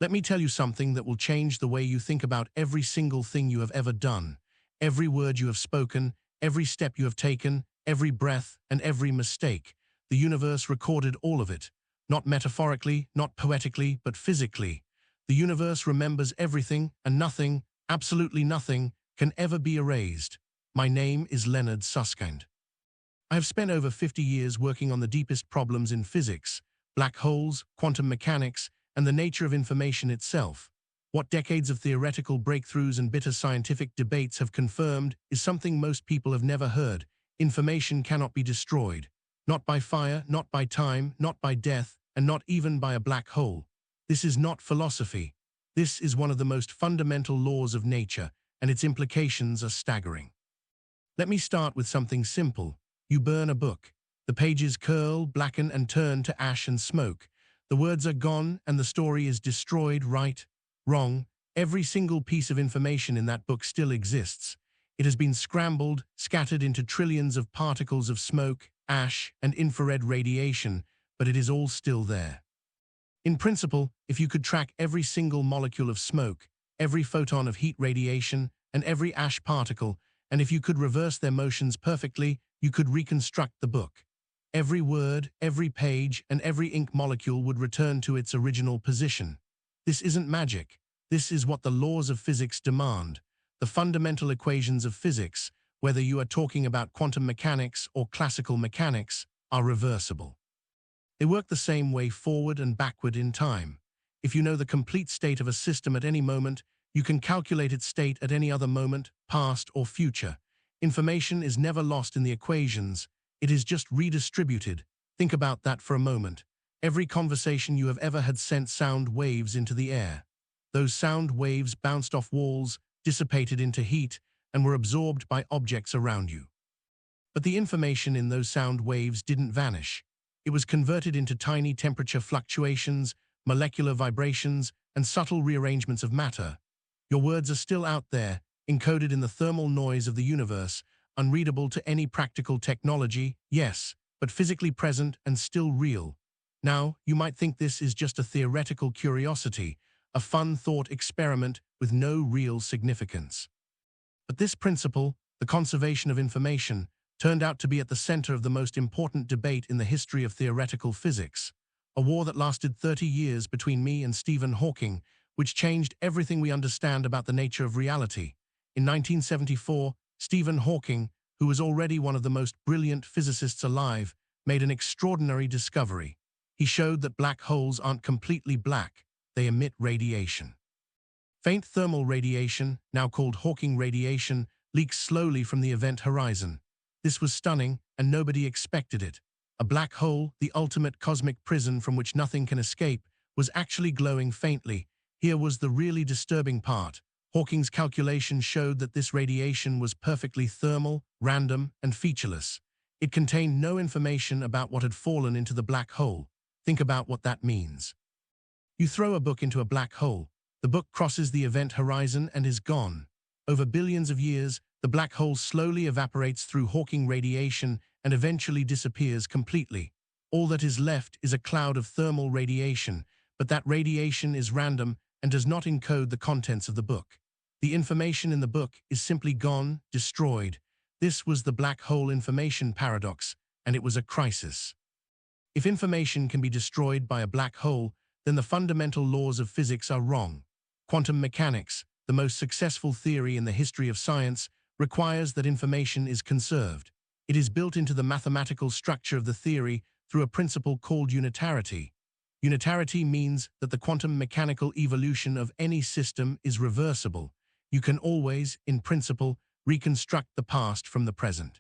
Let me tell you something that will change the way you think about every single thing you have ever done, every word you have spoken, every step you have taken, every breath, and every mistake. The universe recorded all of it, not metaphorically, not poetically, but physically. The universe remembers everything, and nothing, absolutely nothing, can ever be erased. My name is Leonard Susskind. I have spent over 50 years working on the deepest problems in physics, black holes, quantum mechanics, and the nature of information itself. What decades of theoretical breakthroughs and bitter scientific debates have confirmed is something most people have never heard. Information cannot be destroyed. Not by fire, not by time, not by death, and not even by a black hole. This is not philosophy. This is one of the most fundamental laws of nature, and its implications are staggering. Let me start with something simple. You burn a book. The pages curl, blacken, and turn to ash and smoke. The words are gone, and the story is destroyed. Right, wrong. Every single piece of information in that book still exists. It has been scrambled, scattered into trillions of particles of smoke, ash, and infrared radiation, but it is all still there. In principle, if you could track every single molecule of smoke, every photon of heat radiation, and every ash particle, and if you could reverse their motions perfectly, you could reconstruct the book. Every word, every page, and every ink molecule would return to its original position. This isn't magic. This is what the laws of physics demand. The fundamental equations of physics, whether you are talking about quantum mechanics or classical mechanics, are reversible. They work the same way forward and backward in time. If you know the complete state of a system at any moment, you can calculate its state at any other moment, past or future. Information is never lost in the equations. It is just redistributed. Think about that for a moment. Every conversation you have ever had sent sound waves into the air. Those sound waves bounced off walls, dissipated into heat, and were absorbed by objects around you. But the information in those sound waves didn't vanish. It was converted into tiny temperature fluctuations, molecular vibrations, and subtle rearrangements of matter. Your words are still out there, encoded in the thermal noise of the universe, unreadable to any practical technology, yes, but physically present and still real. Now, you might think this is just a theoretical curiosity, a fun thought experiment with no real significance. But this principle, the conservation of information, turned out to be at the center of the most important debate in the history of theoretical physics, a war that lasted 30 years between me and Stephen Hawking, which changed everything we understand about the nature of reality. In 1974, Stephen Hawking, who was already one of the most brilliant physicists alive, made an extraordinary discovery. He showed that black holes aren't completely black, they emit radiation. Faint thermal radiation, now called Hawking radiation, leaks slowly from the event horizon. This was stunning, and nobody expected it. A black hole, the ultimate cosmic prison from which nothing can escape, was actually glowing faintly. Here was the really disturbing part. Hawking's calculations showed that this radiation was perfectly thermal, random, and featureless. It contained no information about what had fallen into the black hole. Think about what that means. You throw a book into a black hole. The book crosses the event horizon and is gone. Over billions of years, the black hole slowly evaporates through Hawking radiation and eventually disappears completely. All that is left is a cloud of thermal radiation, but that radiation is random and does not encode the contents of the book. The information in the book is simply gone, destroyed. This was the black hole information paradox, and it was a crisis. If information can be destroyed by a black hole, then the fundamental laws of physics are wrong. Quantum mechanics, the most successful theory in the history of science, requires that information is conserved. It is built into the mathematical structure of the theory through a principle called unitarity. Unitarity means that the quantum mechanical evolution of any system is reversible. You can always, in principle, reconstruct the past from the present.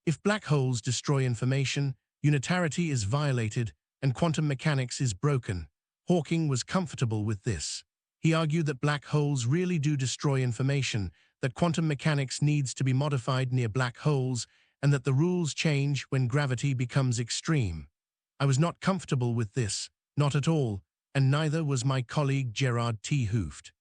If black holes destroy information, unitarity is violated and quantum mechanics is broken. Hawking was comfortable with this. He argued that black holes really do destroy information, that quantum mechanics needs to be modified near black holes, and that the rules change when gravity becomes extreme. I was not comfortable with this, not at all, and neither was my colleague Gerard T. Hooft.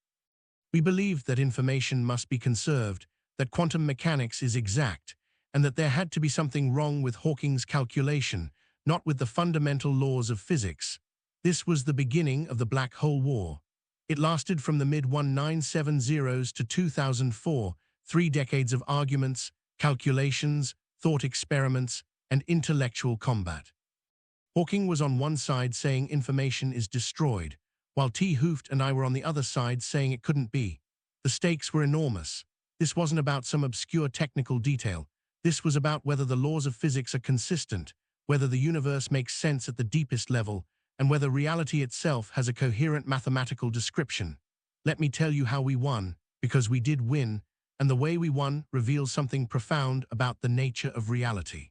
We believed that information must be conserved, that quantum mechanics is exact, and that there had to be something wrong with Hawking's calculation, not with the fundamental laws of physics. This was the beginning of the black hole war. It lasted from the mid-1970s to 2004, 3 decades of arguments, calculations, thought experiments, and intellectual combat. Hawking was on one side saying information is destroyed, while T. Hooft and I were on the other side saying it couldn't be. The stakes were enormous. This wasn't about some obscure technical detail. This was about whether the laws of physics are consistent, whether the universe makes sense at the deepest level, and whether reality itself has a coherent mathematical description. Let me tell you how we won, because we did win, and the way we won reveals something profound about the nature of reality.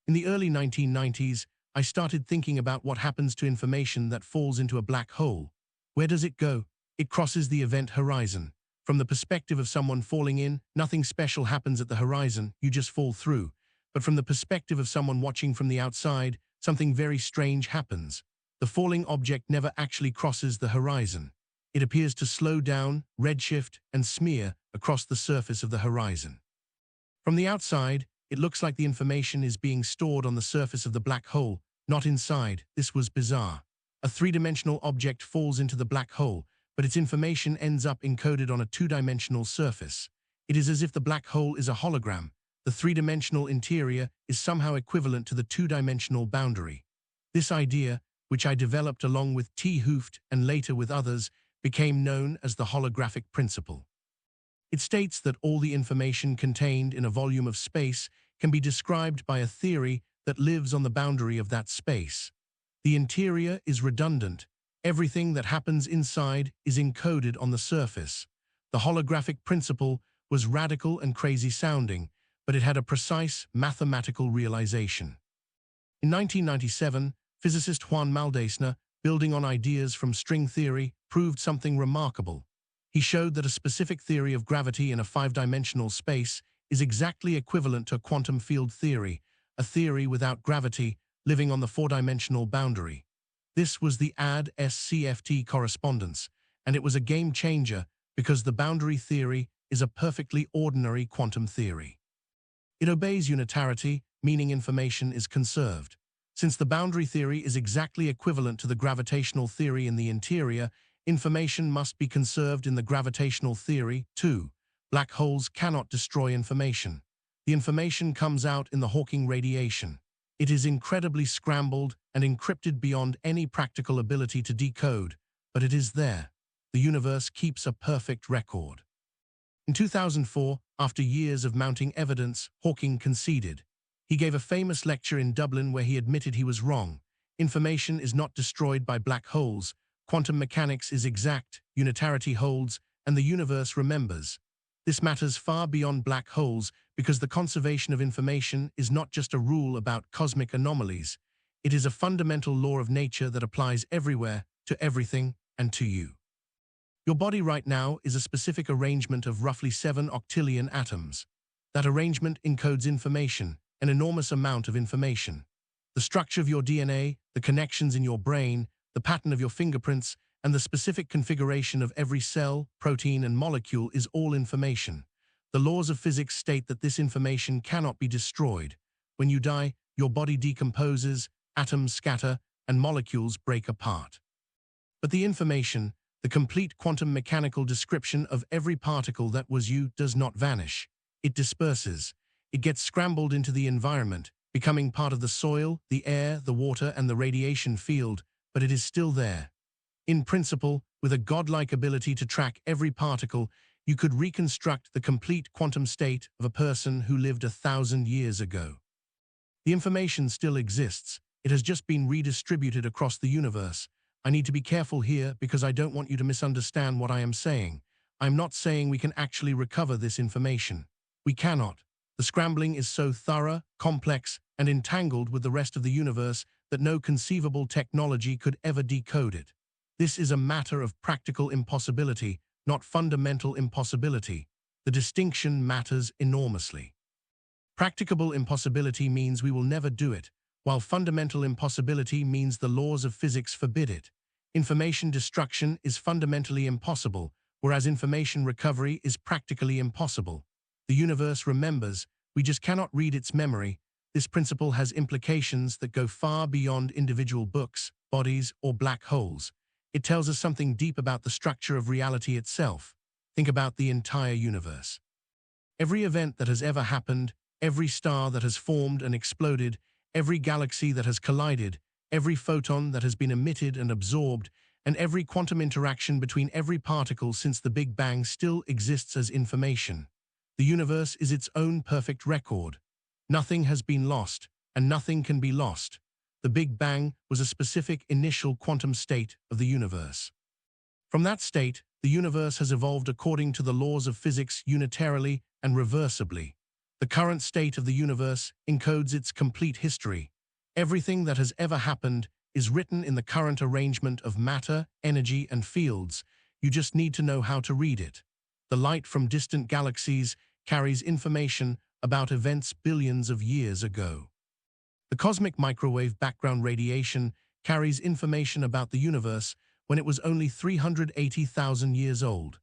In the early 1990s, I started thinking about what happens to information that falls into a black hole. Where does it go? It crosses the event horizon. From the perspective of someone falling in, nothing special happens at the horizon, you just fall through. But from the perspective of someone watching from the outside, something very strange happens. The falling object never actually crosses the horizon. It appears to slow down, redshift, and smear across the surface of the horizon. From the outside, it looks like the information is being stored on the surface of the black hole, not inside. This was bizarre. A three-dimensional object falls into the black hole, but its information ends up encoded on a two-dimensional surface. It is as if the black hole is a hologram. The three-dimensional interior is somehow equivalent to the two-dimensional boundary. This idea, which I developed along with T. Hooft and later with others, became known as the holographic principle. It states that all the information contained in a volume of space can be described by a theory that lives on the boundary of that space. The interior is redundant. Everything that happens inside is encoded on the surface. The holographic principle was radical and crazy sounding, but it had a precise mathematical realization. In 1997, physicist Juan Maldacena, building on ideas from string theory, proved something remarkable. He showed that a specific theory of gravity in a five-dimensional space is exactly equivalent to a quantum field theory, a theory without gravity living on the four-dimensional boundary. This was the AD-SCFT correspondence, and it was a game-changer because the boundary theory is a perfectly ordinary quantum theory. It obeys unitarity, meaning information is conserved. Since the boundary theory is exactly equivalent to the gravitational theory in the interior, information must be conserved in the gravitational theory, too. Black holes cannot destroy information. The information comes out in the Hawking radiation. It is incredibly scrambled and encrypted beyond any practical ability to decode, but it is there. The universe keeps a perfect record. In 2004, after years of mounting evidence, Hawking conceded. He gave a famous lecture in Dublin where he admitted he was wrong. Information is not destroyed by black holes. Quantum mechanics is exact, unitarity holds, and the universe remembers. This matters far beyond black holes because the conservation of information is not just a rule about cosmic anomalies. It is a fundamental law of nature that applies everywhere, to everything, and to you. Your body right now is a specific arrangement of roughly 7 octillion atoms. That arrangement encodes information, an enormous amount of information. The structure of your DNA, the connections in your brain, the pattern of your fingerprints, and the specific configuration of every cell, protein, and molecule is all information. The laws of physics state that this information cannot be destroyed. When you die, your body decomposes, atoms scatter, and molecules break apart. But the information, the complete quantum mechanical description of every particle that was you, does not vanish. It disperses. It gets scrambled into the environment, becoming part of the soil, the air, the water, and the radiation field, but it is still there. In principle, with a godlike ability to track every particle, you could reconstruct the complete quantum state of a person who lived 1,000 years ago. The information still exists. It has just been redistributed across the universe. I need to be careful here because I don't want you to misunderstand what I am saying. I'm not saying we can actually recover this information. We cannot. The scrambling is so thorough, complex, and entangled with the rest of the universe that no conceivable technology could ever decode it. This is a matter of practical impossibility, not fundamental impossibility. The distinction matters enormously. Practicable impossibility means we will never do it, while fundamental impossibility means the laws of physics forbid it. Information destruction is fundamentally impossible, whereas information recovery is practically impossible. The universe remembers, we just cannot read its memory. This principle has implications that go far beyond individual books, bodies, or black holes. It tells us something deep about the structure of reality itself. Think about the entire universe. Every event that has ever happened, every star that has formed and exploded, every galaxy that has collided, every photon that has been emitted and absorbed, and every quantum interaction between every particle since the Big Bang still exists as information. The universe is its own perfect record. Nothing has been lost, and nothing can be lost. The Big Bang was a specific initial quantum state of the universe. From that state, the universe has evolved according to the laws of physics unitarily and reversibly. The current state of the universe encodes its complete history. Everything that has ever happened is written in the current arrangement of matter, energy, and fields. You just need to know how to read it. The light from distant galaxies carries information about events billions of years ago. The cosmic microwave background radiation carries information about the universe when it was only 380,000 years old.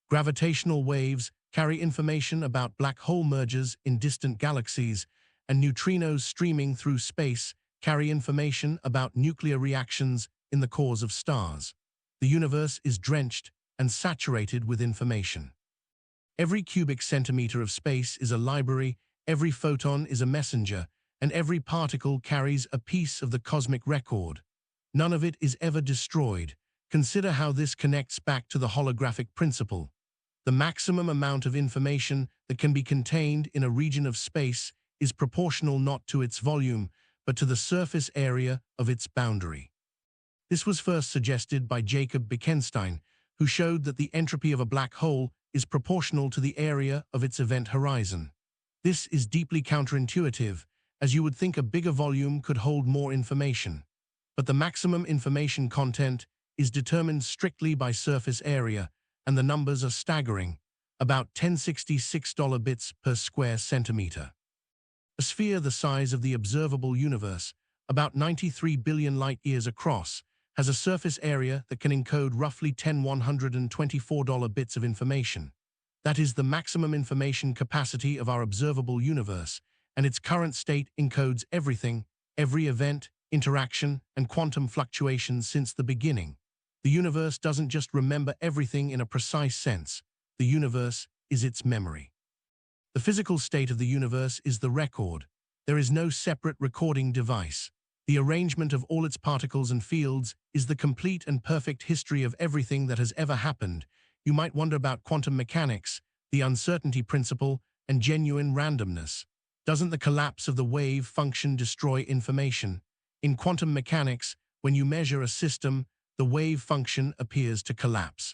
Gravitational waves carry information about black hole mergers in distant galaxies, and neutrinos streaming through space carry information about nuclear reactions in the cores of stars. The universe is drenched and saturated with information. Every cubic centimeter of space is a library, every photon is a messenger, and every particle carries a piece of the cosmic record. None of it is ever destroyed. Consider how this connects back to the holographic principle. The maximum amount of information that can be contained in a region of space is proportional not to its volume, but to the surface area of its boundary. This was first suggested by Jacob Bekenstein, who showed that the entropy of a black hole is proportional to the area of its event horizon. This is deeply counterintuitive, as you would think a bigger volume could hold more information. But the maximum information content is determined strictly by surface area, and the numbers are staggering, about 1066 bits per square centimeter. A sphere the size of the observable universe, about 93 billion light-years across, has a surface area that can encode roughly 10,124 bits of information. That is the maximum information capacity of our observable universe, and its current state encodes everything, every event, interaction, and quantum fluctuations since the beginning. The universe doesn't just remember everything in a precise sense. The universe is its memory. The physical state of the universe is the record. There is no separate recording device. The arrangement of all its particles and fields is the complete and perfect history of everything that has ever happened. You might wonder about quantum mechanics, the uncertainty principle, and genuine randomness. Doesn't the collapse of the wave function destroy information? In quantum mechanics, when you measure a system, the wave function appears to collapse.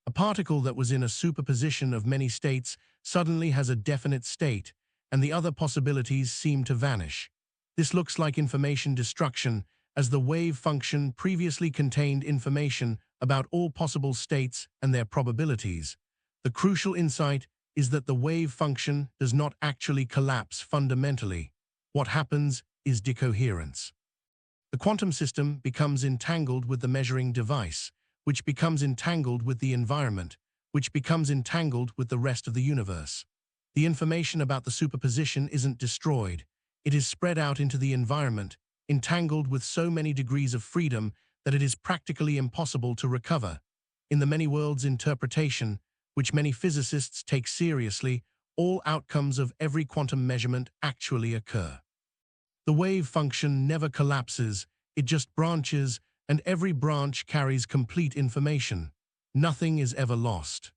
A particle that was in a superposition of many states suddenly has a definite state, and the other possibilities seem to vanish. This looks like information destruction, as the wave function previously contained information about all possible states and their probabilities. The crucial insight is that the wave function does not actually collapse fundamentally. What happens is decoherence. The quantum system becomes entangled with the measuring device, which becomes entangled with the environment, which becomes entangled with the rest of the universe. The information about the superposition isn't destroyed. It is spread out into the environment, entangled with so many degrees of freedom that it is practically impossible to recover. In the many worlds interpretation, which many physicists take seriously, all outcomes of every quantum measurement actually occur. The wave function never collapses, it just branches, and every branch carries complete information. Nothing is ever lost.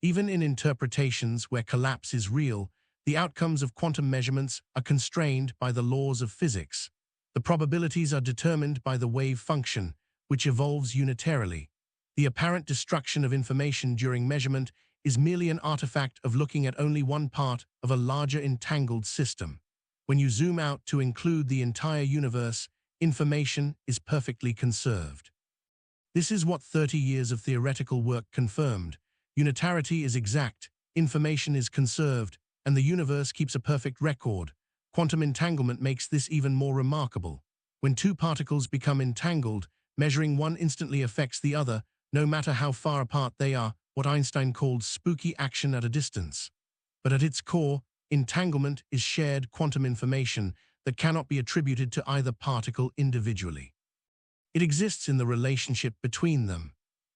Even in interpretations where collapse is real, the outcomes of quantum measurements are constrained by the laws of physics. The probabilities are determined by the wave function, which evolves unitarily. The apparent destruction of information during measurement is merely an artifact of looking at only one part of a larger entangled system. When you zoom out to include the entire universe, information is perfectly conserved. This is what 30 years of theoretical work confirmed. Unitarity is exact, information is conserved, and the universe keeps a perfect record. Quantum entanglement makes this even more remarkable. When two particles become entangled, measuring one instantly affects the other, no matter how far apart they are, what Einstein called spooky action at a distance. But at its core, entanglement is shared quantum information that cannot be attributed to either particle individually. It exists in the relationship between them.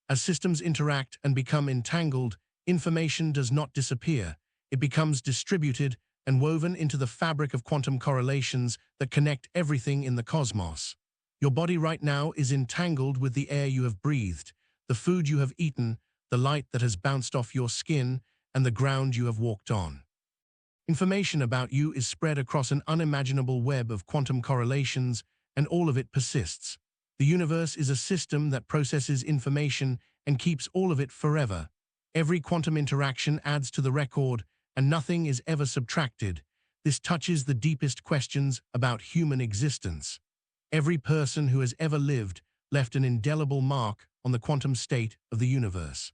As systems interact and become entangled, information does not disappear. It becomes distributed and woven into the fabric of quantum correlations that connect everything in the cosmos. Your body right now is entangled with the air you have breathed, the food you have eaten, the light that has bounced off your skin, and the ground you have walked on. Information about you is spread across an unimaginable web of quantum correlations, and all of it persists. The universe is a system that processes information and keeps all of it forever. Every quantum interaction adds to the record, and nothing is ever subtracted. This touches the deepest questions about human existence. Every person who has ever lived left an indelible mark on the quantum state of the universe.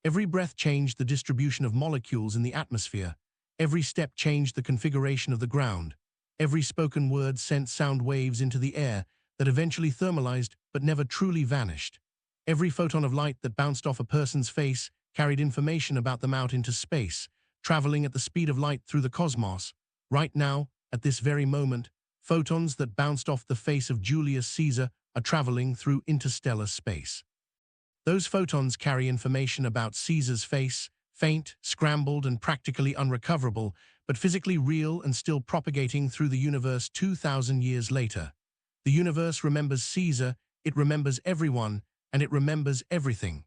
Every breath changed the distribution of molecules in the atmosphere. Every step changed the configuration of the ground. Every spoken word sent sound waves into the air that eventually thermalized but never truly vanished. Every photon of light that bounced off a person's face carried information about them out into space, traveling at the speed of light through the cosmos. Right now, at this very moment, photons that bounced off the face of Julius Caesar are traveling through interstellar space. Those photons carry information about Caesar's face, faint, scrambled, and practically unrecoverable, but physically real and still propagating through the universe 2,000 years later. The universe remembers Caesar, it remembers everyone, and it remembers everything.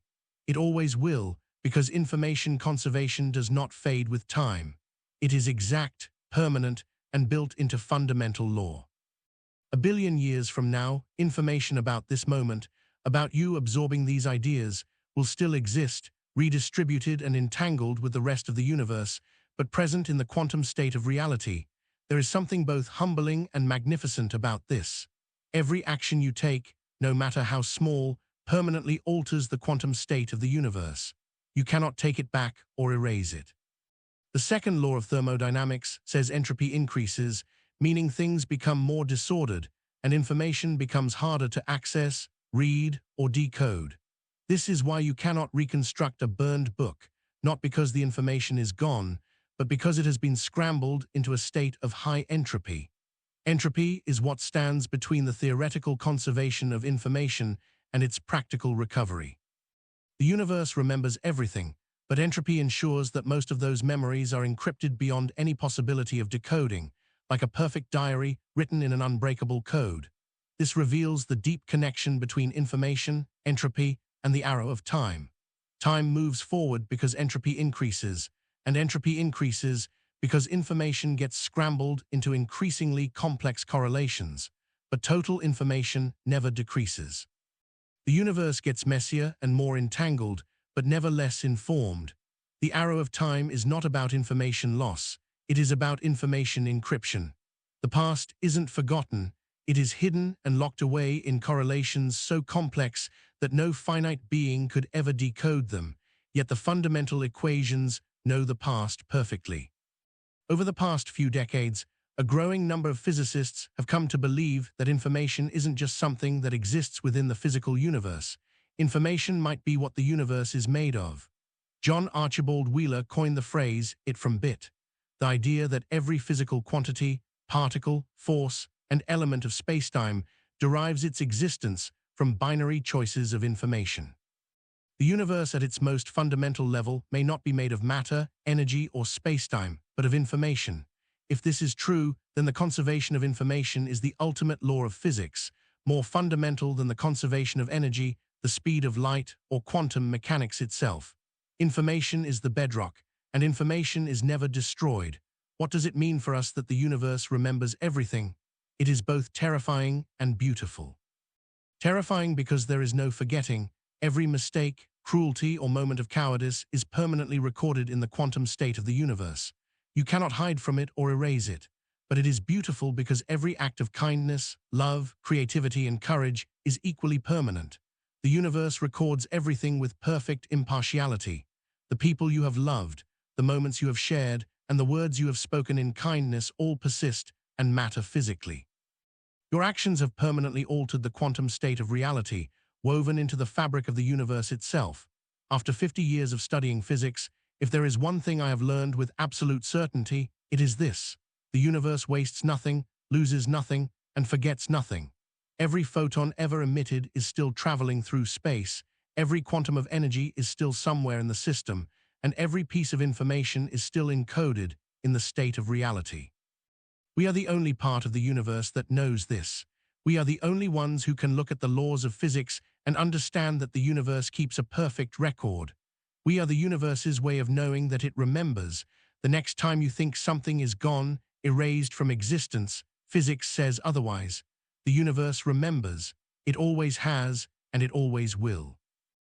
It always will, because information conservation does not fade with time. It is exact, permanent, and built into fundamental law. A billion years from now, information about this moment, about you absorbing these ideas, will still exist, redistributed and entangled with the rest of the universe, but present in the quantum state of reality. There is something both humbling and magnificent about this. Every action you take, no matter how small, permanently alters the quantum state of the universe. You cannot take it back or erase it. The second law of thermodynamics says entropy increases, meaning things become more disordered, and information becomes harder to access, read, or decode. This is why you cannot reconstruct a burned book, not because the information is gone, but because it has been scrambled into a state of high entropy. Entropy is what stands between the theoretical conservation of information and its practical recovery. The universe remembers everything, but entropy ensures that most of those memories are encrypted beyond any possibility of decoding, like a perfect diary written in an unbreakable code. This reveals the deep connection between information, entropy, and the arrow of time. Time moves forward because entropy increases, and entropy increases because information gets scrambled into increasingly complex correlations, but total information never decreases. The universe gets messier and more entangled, but never less informed. The arrow of time is not about information loss, it is about information encryption. The past isn't forgotten, it is hidden and locked away in correlations so complex that no finite being could ever decode them, yet the fundamental equations know the past perfectly. Over the past few decades, a growing number of physicists have come to believe that information isn't just something that exists within the physical universe. Information might be what the universe is made of. John Archibald Wheeler coined the phrase, "it from bit," the idea that every physical quantity, particle, force, and element of spacetime derives its existence from binary choices of information. The universe at its most fundamental level may not be made of matter, energy, or spacetime, but of information. If this is true, then the conservation of information is the ultimate law of physics, more fundamental than the conservation of energy, the speed of light, or quantum mechanics itself. Information is the bedrock, and information is never destroyed. What does it mean for us that the universe remembers everything? It is both terrifying and beautiful. Terrifying because there is no forgetting. Every mistake, cruelty, or moment of cowardice is permanently recorded in the quantum state of the universe. You cannot hide from it or erase it. But it is beautiful because every act of kindness, love, creativity, and courage is equally permanent. The universe records everything with perfect impartiality. The people you have loved, the moments you have shared, and the words you have spoken in kindness all persist and matter physically. Your actions have permanently altered the quantum state of reality, woven into the fabric of the universe itself. After 50 years of studying physics, if there is one thing I have learned with absolute certainty, it is this: the universe wastes nothing, loses nothing, and forgets nothing. Every photon ever emitted is still traveling through space, every quantum of energy is still somewhere in the system, and every piece of information is still encoded in the state of reality. We are the only part of the universe that knows this. We are the only ones who can look at the laws of physics and understand that the universe keeps a perfect record. We are the universe's way of knowing that it remembers. The next time you think something is gone, erased from existence, physics says otherwise. The universe remembers. It always has, and it always will.